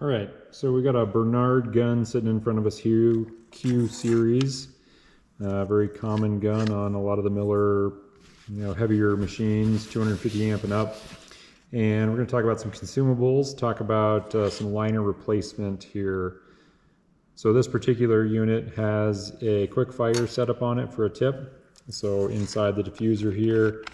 All right, so we got a Bernard gun sitting in front of us here, Q series. Very common gun on a lot of the Miller, heavier machines, 250 amp and up. And we're going to talk about some consumables, talk about some liner replacement here. So this particular unit has a quick fire setup on it for a tip. So inside the diffuser here,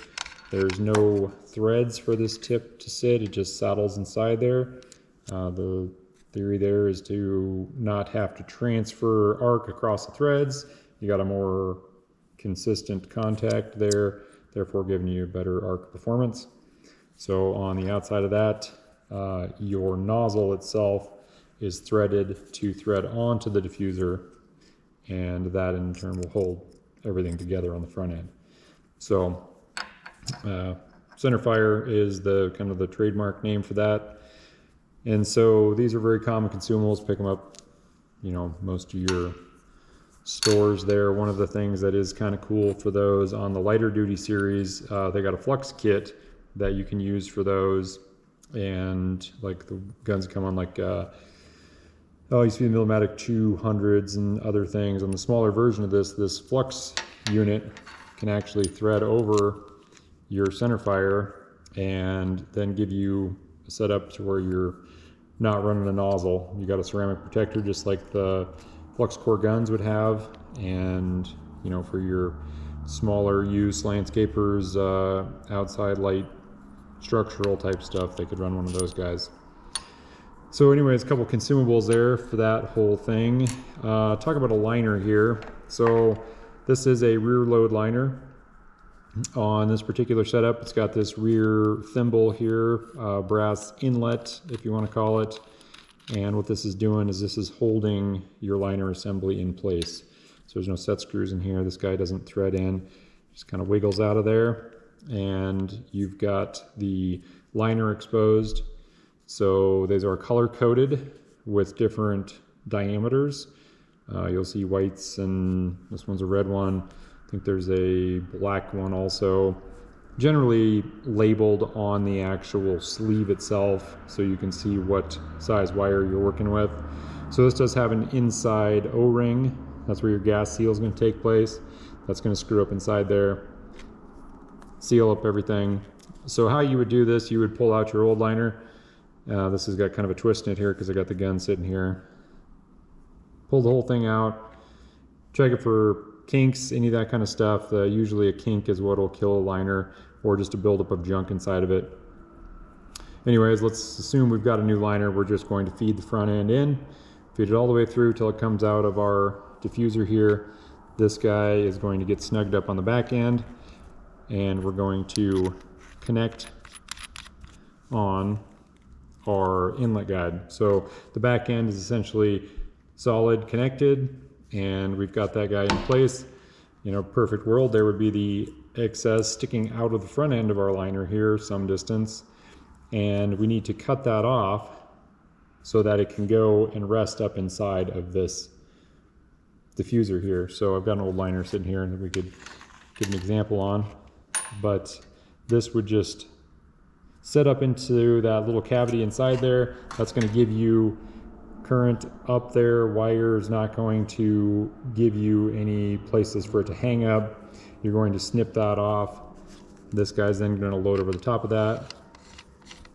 there's no threads for this tip to sit, it just saddles inside there. The theory there is to not have to transfer arc across the threads. You got a more consistent contact there, therefore giving you better arc performance. So on the outside of that, your nozzle itself is threaded to thread onto the diffuser, and that in turn will hold everything together on the front end. So center fire is the kind of the trademark name for that. And so these are very common consumables. Pick them up, most of your stores there. One of the things that is kind of cool for those on the lighter duty series, they got a flux kit that you can use for those. And like the guns come on like, used to be the Millmatic 200s and other things. On the smaller version of this flux unit can actually thread over your center fire and then give you a setup to where you're not running a nozzle. You got a ceramic protector just like the flux core guns would have, and for your smaller use landscapers, outside light structural type stuff, they could run one of those guys. So anyways, a couple consumables there for that whole thing. Talk about a liner here. So this is a rear load liner. On this particular setup, it's got this rear thimble here, brass inlet if you want to call it. And what this is doing is this is holding your liner assembly in place. So there's no set screws in here. This guy doesn't thread in, just kind of wiggles out of there. And you've got the liner exposed. So these are color coded with different diameters. You'll see whites, and this one's a red one. I think there's a black one also, generally labeled on the actual sleeve itself so you can see what size wire you're working with. So this does have an inside O-ring. That's where your gas seal is going to take place. That's going to screw up inside there, seal up everything. So how you would do this, you would pull out your old liner. This has got kind of a twist in it here because I got the gun sitting here. Pull the whole thing out, check it for kinks, any of that kind of stuff. Usually a kink is what will kill a liner, or just a buildup of junk inside of it. Anyways, let's assume we've got a new liner. We're just going to feed the front end in, feed it all the way through till it comes out of our diffuser here. This guy is going to get snugged up on the back end, and we're going to connect on our inlet guide. So the back end is essentially solid connected, and we've got that guy in place. Perfect world, there would be the excess sticking out of the front end of our liner here some distance, and we need to cut that off so that it can go and rest up inside of this diffuser here. So I've got an old liner sitting here that we could give an example on, but this would just set up into that little cavity inside there. That's going to give you current up there. Wire is not going to give you any places for it to hang up. You're going to snip that off. This guy's then going to load over the top of that,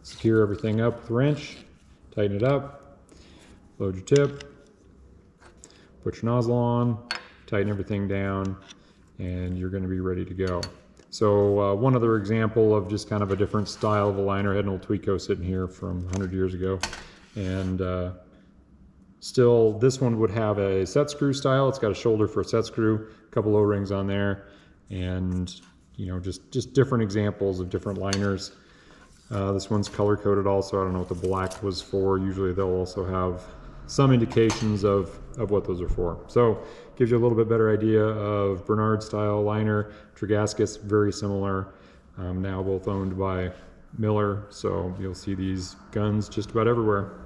secure everything up with a wrench, tighten it up, load your tip, put your nozzle on, tighten everything down, and you're going to be ready to go. So one other example of just kind of a different style of a liner. I had an old Tweco sitting here from 100 years ago, and still, this one would have a set screw style. It's got a shoulder for a set screw, a couple O-rings on there, and just different examples of different liners. This one's color coded also. I don't know what the black was for. Usually they'll also have some indications of what those are for. So gives you a little bit better idea of Bernard style liner. Tregascus, very similar. Now both owned by Miller, so you'll see these guns just about everywhere.